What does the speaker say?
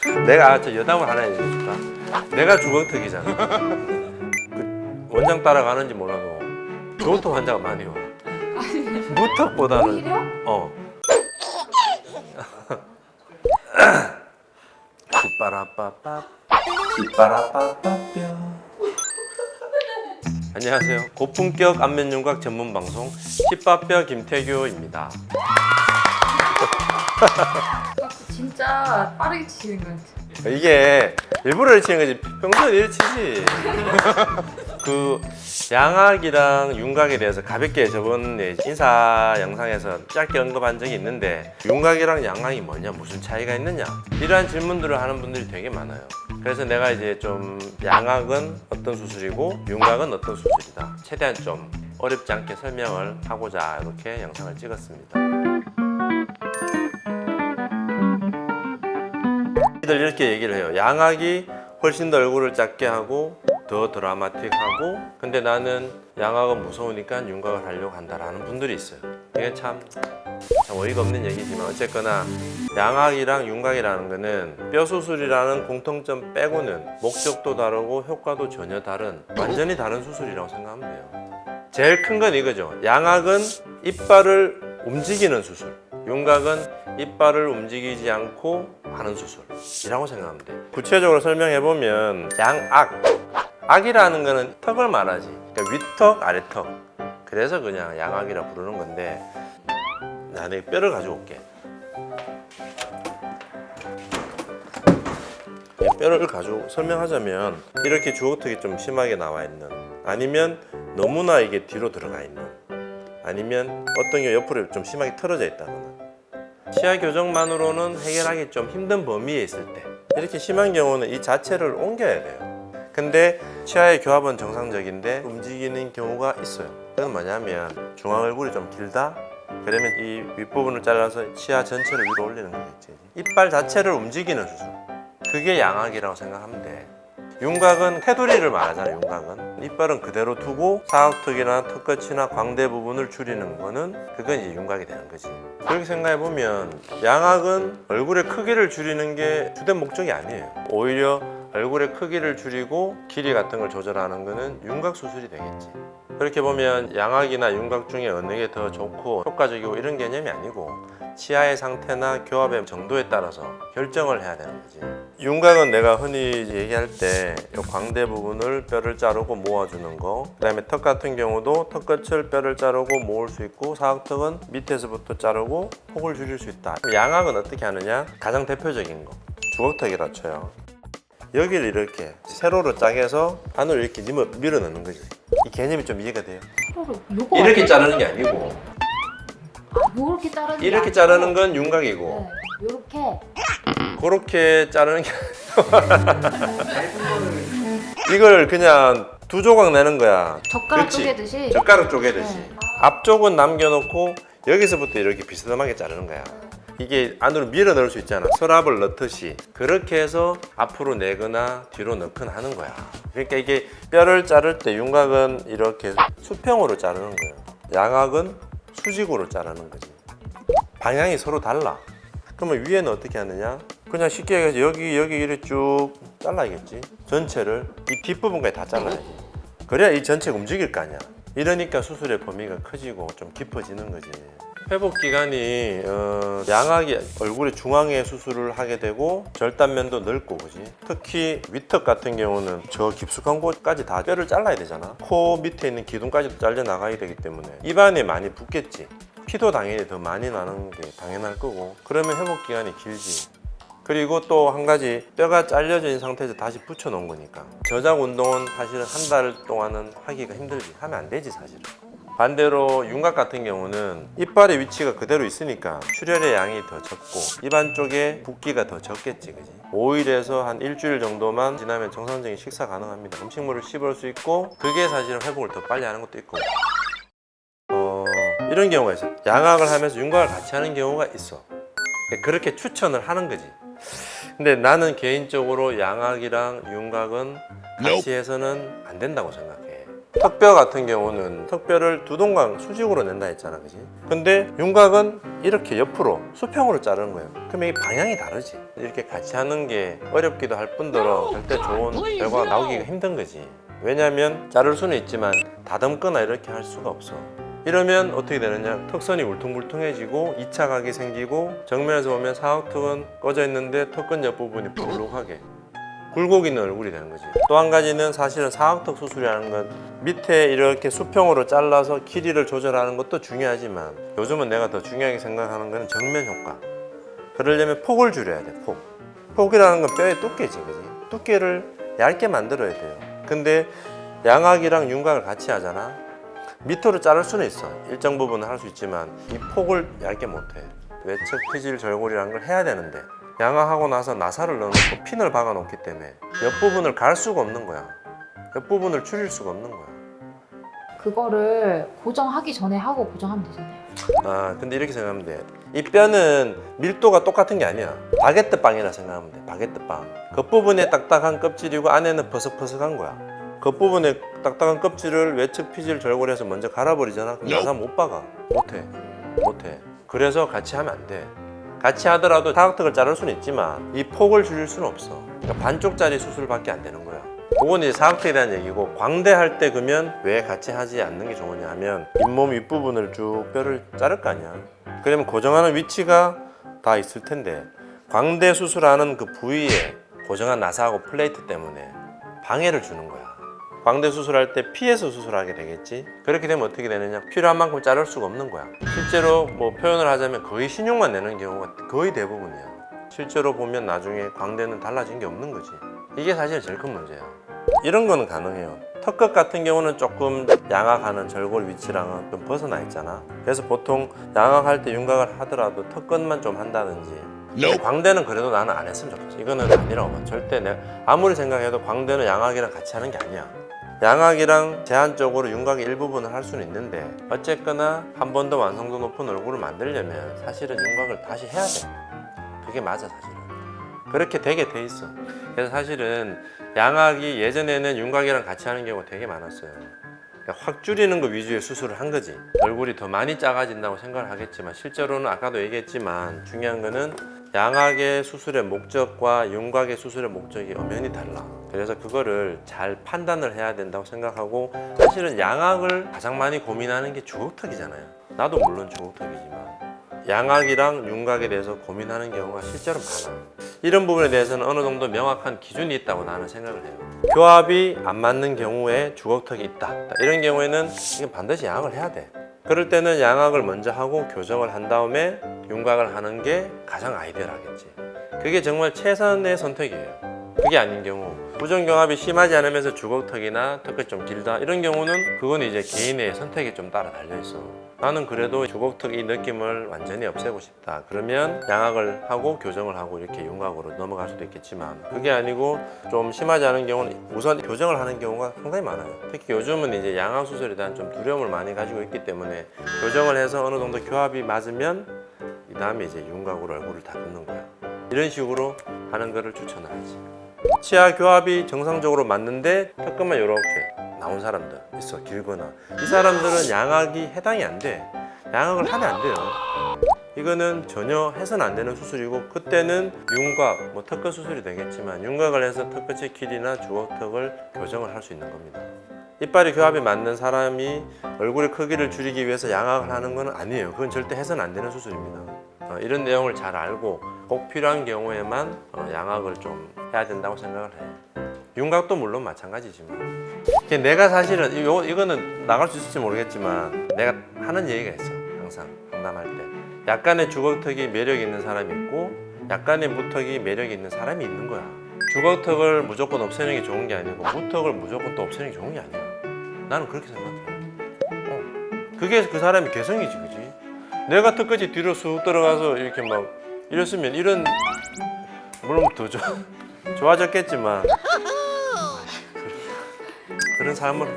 내가 저 여담을 하나 얘기해줄까? 내가 주걱턱이잖아. 그 원장 따라가는지 몰라도 주걱턱 환자가 많이 와. 무턱보다는 오히려? 뒷바라빠빠 뒷바라빠빠뼈. 안녕하세요. 고품격 안면윤곽 전문 방송 힙밥뼈 김태교입니다. 진짜 빠르게 치시는 것 같아. 이게 일부러 이렇게 치는 거지 평소에 이렇게 치지. 그 양악이랑 윤곽에 대해서 가볍게 저번 인사 영상에서 짧게 언급한 적이 있는데, 윤곽이랑 양악이 뭐냐, 무슨 차이가 있느냐, 이러한 질문들을 하는 분들이 되게 많아요. 그래서 내가 이제 좀 양악은 어떤 수술이고 윤곽은 어떤 수술이다, 최대한 좀 어렵지 않게 설명을 하고자 이렇게 영상을 찍었습니다. 이렇게 얘기를 해요. 양악이 훨씬 더 얼굴을 작게 하고 더 드라마틱하고, 근데 나는 양악은 무서우니까 윤곽을 하려고 한다라는 분들이 있어요. 이게 참 어이가 없는 얘기지만 어쨌거나 양악이랑 윤곽이라는 거는 뼈 수술이라는 공통점 빼고는 목적도 다르고 효과도 전혀 다른 완전히 다른 수술이라고 생각하면 돼요. 제일 큰 건 이거죠. 양악은 이빨을 움직이는 수술, 윤곽은 이빨을 움직이지 않고 하는 수술이라고 생각하면 돼요. 구체적으로 설명해보면 악이라는 거는 턱을 말하지. 그러니까 윗턱, 아래턱. 그래서 그냥 양악이라 부르는 건데, 나 내 뼈를 가져올게. 뼈를 가지고 설명하자면, 이렇게 주걱턱이 좀 심하게 나와 있는, 아니면 너무나 이게 뒤로 들어가 있는, 아니면 어떤 경우 옆으로 좀 심하게 틀어져 있다거나, 치아 교정만으로는 해결하기 좀 힘든 범위에 있을 때, 이렇게 심한 경우는 이 자체를 옮겨야 돼요. 근데 치아의 교합은 정상적인데 움직이는 경우가 있어요. 그건 뭐냐면 중앙 얼굴이 좀 길다? 그러면 이 윗부분을 잘라서 치아 전체를 위로 올리는 거겠지. 이빨 자체를 움직이는 수술, 그게 양악이라고 생각하면 돼. 윤곽은 테두리를 말하잖아. 윤곽은 이빨은 그대로 두고 사각턱이나 턱끝이나 광대 부분을 줄이는 거는, 그건 이제 윤곽이 되는 거지. 그렇게 생각해 보면 양악은 얼굴의 크기를 줄이는 게 주된 목적이 아니에요. 오히려 얼굴의 크기를 줄이고 길이 같은 걸 조절하는 거는 윤곽 수술이 되겠지. 그렇게 보면 양악이나 윤곽 중에 어느 게 더 좋고 효과적이고 이런 개념이 아니고, 치아의 상태나 교합의 정도에 따라서 결정을 해야 되는 거지. 윤곽은 내가 흔히 얘기할 때 이 광대 부분을 뼈를 자르고 모아주는 거, 그 다음에 턱 같은 경우도 턱끝을 뼈를 자르고 모을 수 있고, 사각턱은 밑에서부터 자르고 폭을 줄일 수 있다. 양악은 어떻게 하느냐, 가장 대표적인 거 주걱턱이라 쳐요. 여기를 이렇게 세로로 짜게서 안으로 이렇게 밀어 넣는 거지. 이 개념이 좀 이해가 돼요? 요거 이렇게 자르는 게 아니고, 요렇게 자르는 게 이렇게 아니고, 자르는 건 윤곽이고, 네, 요렇게 그렇게 자르는 게 이걸 그냥 두 조각 내는 거야. 젓가락 그렇지. 쪼개듯이. 젓가락 쪼개듯이. 네. 앞쪽은 남겨놓고 여기서부터 이렇게 비스듬하게 자르는 거야. 이게 안으로 밀어 넣을 수 있잖아. 서랍을 넣듯이. 그렇게 해서 앞으로 내거나 뒤로 넣거나 하는 거야. 그러니까 이게 뼈를 자를 때 윤곽은 이렇게 수평으로 자르는 거예요. 양악은 수직으로 자르는 거지. 방향이 서로 달라. 그러면 위에는 어떻게 하느냐? 그냥 쉽게 얘기해서 여기 이렇게 쭉 잘라야겠지. 전체를 이 뒷부분까지 다 잘라야지. 그래야 이 전체가 움직일 거 아니야. 이러니까 수술의 범위가 커지고 좀 깊어지는 거지. 회복 기간이 양악이 얼굴의 중앙에 수술을 하게 되고 절단면도 넓고, 그지? 특히 윗턱 같은 경우는 저 깊숙한 곳까지 다 뼈를 잘라야 되잖아. 코 밑에 있는 기둥까지도 잘려 나가야 되기 때문에 입안에 많이 붓겠지. 피도 당연히 더 많이 나는 게 당연할 거고, 그러면 회복 기간이 길지. 그리고 또 한 가지, 뼈가 잘려져 있는 상태에서 다시 붙여 놓은 거니까 저작 운동은 사실은 한 달 동안은 하기가 힘들지. 하면 안 되지 사실은. 반대로 윤곽 같은 경우는 이빨의 위치가 그대로 있으니까 출혈의 양이 더 적고 입안 쪽에 붓기가 더 적겠지, 그지? 5일에서 한 일주일 정도만 지나면 정상적인 식사 가능합니다. 음식물을 씹을 수 있고, 그게 사실은 회복을 더 빨리 하는 것도 있고, 이런 경우가 있어. 양악을 하면서 윤곽을 같이 하는 경우가 있어. 그렇게 추천을 하는 거지. 근데 나는 개인적으로 양악이랑 윤곽은 같이 해서는 안 된다고 생각해. 턱뼈 같은 경우는 턱뼈를 두동강 수직으로 낸다 했잖아, 그지? 근데 윤곽은 이렇게 옆으로 수평으로 자르는 거예요. 그러면 이 방향이 다르지. 이렇게 같이 하는 게 어렵기도 할 뿐더러 절대 좋은 결과가 나오기가 힘든 거지. 왜냐하면 자를 수는 있지만 다듬거나 이렇게 할 수가 없어. 이러면 어떻게 되느냐, 턱선이 울퉁불퉁해지고 2차 각이 생기고 정면에서 보면 사각턱은 꺼져 있는데 턱근 옆부분이 볼록하게 굴곡 있는 얼굴이 되는 거지. 또 한 가지는 사실은 사각턱 수술이라는 건 밑에 이렇게 수평으로 잘라서 길이를 조절하는 것도 중요하지만 요즘은 내가 더 중요하게 생각하는 거는 정면 효과. 그러려면 폭을 줄여야 돼. 폭이라는 건 뼈의 두께지, 그지? 두께를 얇게 만들어야 돼요. 근데 양악이랑 윤곽을 같이 하잖아. 밑으로 자를 수는 있어. 일정 부분은 할 수 있지만 이 폭을 얇게 못해. 외측 피질 절골이라는 걸 해야 되는데 양악하고 나서 나사를 넣어놓고 핀을 박아 놓기 때문에 옆부분을 갈 수가 없는 거야. 옆부분을 줄일 수가 없는 거야. 그거를 고정하기 전에 하고 고정하면 되잖아요. 아, 근데 이렇게 생각하면 돼. 이 뼈는 밀도가 똑같은 게 아니야. 바게트 빵이라 생각하면 돼. 바게트 빵. 겉부분에 딱딱한 껍질이고 안에는 퍼석퍼석한 거야. 겉부분에 딱딱한 껍질을 외측 피질 절골해서 먼저 갈아버리잖아. 그럼 나사 못 박아. 못해. 그래서 같이 하면 안 돼. 같이 하더라도 사각턱을 자를 수는 있지만 이 폭을 줄일 수는 없어. 그러니까 반쪽짜리 수술밖에 안 되는 거야. 그건 이제 사각턱에 대한 얘기고, 광대할 때 그러면 왜 같이 하지 않는 게 좋으냐 하면 잇몸 윗부분을 쭉 뼈를 자를 거 아니야. 그러면 고정하는 위치가 다 있을 텐데 광대 수술하는 그 부위에 고정한 나사하고 플레이트 때문에 방해를 주는 거야. 광대 수술할 때 피해서 수술하게 되겠지. 그렇게 되면 어떻게 되느냐, 필요한 만큼 자를 수가 없는 거야. 실제로 뭐 표현을 하자면 거의 신용만 내는 경우가 거의 대부분이야. 실제로 보면 나중에 광대는 달라진 게 없는 거지. 이게 사실 제일 큰 문제야. 이런 거는 가능해요. 턱끝 같은 경우는 조금 양악하는 절골 위치랑은 좀 벗어나 있잖아. 그래서 보통 양악할 때 윤곽을 하더라도 턱끝만 좀 한다든지. 광대는 그래도 나는 안 했으면 좋겠어. 이거는 아니라고 봐. 절대 내가 아무리 생각해도 광대는 양악이랑 같이 하는 게 아니야. 양악이랑 제한적으로 윤곽의 일부분을 할 수는 있는데 어쨌거나 한 번 더 완성도 높은 얼굴을 만들려면 사실은 윤곽을 다시 해야 돼. 그게 맞아, 사실은. 그렇게 되게 돼 있어. 그래서 사실은 양악이 예전에는 윤곽이랑 같이 하는 경우가 되게 많았어요. 그러니까 확 줄이는 거 위주의 수술을 한 거지. 얼굴이 더 많이 작아진다고 생각을 하겠지만 실제로는 아까도 얘기했지만 중요한 거는 양악의 수술의 목적과 윤곽의 수술의 목적이 엄연히 달라. 그래서 그거를 잘 판단을 해야 된다고 생각하고, 사실은 양악을 가장 많이 고민하는 게 주걱턱이잖아요. 나도 물론 주걱턱이지만 양악이랑 윤곽에 대해서 고민하는 경우가 실제로 많아. 이런 부분에 대해서는 어느 정도 명확한 기준이 있다고 나는 생각을 해요. 교합이 안 맞는 경우에 주걱턱이 있다. 이런 경우에는 이건 반드시 양악을 해야 돼. 그럴 때는 양악을 먼저 하고 교정을 한 다음에 윤곽을 하는 게 가장 아이디어하겠지. 그게 정말 최선의 선택이에요. 그게 아닌 경우, 부정경합이 심하지 않으면서 주걱턱이나 턱끝이 좀 길다 이런 경우는 그건 이제 개인의 선택에 좀 따라 달려있어. 나는 그래도 주걱턱 이 느낌을 완전히 없애고 싶다. 그러면 양악을 하고 교정을 하고 이렇게 윤곽으로 넘어갈 수도 있겠지만, 그게 아니고 좀 심하지 않은 경우는 우선 교정을 하는 경우가 상당히 많아요. 특히 요즘은 이제 양악 수술에 대한 좀 두려움을 많이 가지고 있기 때문에 교정을 해서 어느 정도 교합이 맞으면 이 다음에 이제 윤곽으로 얼굴을 다듬는 거야. 이런 식으로 하는 거를 추천하지. 치아 교합이 정상적으로 맞는데 턱끝만 이렇게 나온 사람들 있어, 길거나. 이 사람들은 양악이 해당이 안 돼. 양악을 하면 안 돼요. 이거는 전혀 해서는 안 되는 수술이고, 그때는 윤곽, 뭐 턱끝 수술이 되겠지만 윤곽을 해서 턱끝의 길이나 주걱턱을 교정을 할 수 있는 겁니다. 이빨이 교합이 맞는 사람이 얼굴의 크기를 줄이기 위해서 양악을 하는 건 아니에요. 그건 절대 해서는 안 되는 수술입니다. 이런 내용을 잘 알고 꼭 필요한 경우에만 양악을 좀 해야 된다고 생각을 해요. 윤곽도 물론 마찬가지지만, 내가 사실은 이거는 나갈 수 있을지 모르겠지만 내가 하는 얘기가 있어. 항상 상담할 때 약간의 주걱턱이 매력 있는 사람이 있고 약간의 무턱이 매력 있는 사람이 있는 거야. 주걱턱을 무조건 없애는 게 좋은 게 아니고 무턱을 무조건 또 없애는 게 좋은 게 아니야. 나는 그렇게 생각해. 그게 그 사람의 개성이지, 그지? 내가 턱끝이 뒤로 쑥 들어가서 이렇게 막 이랬으면 이런, 물론 더 좋아졌겠지만 그런 삶을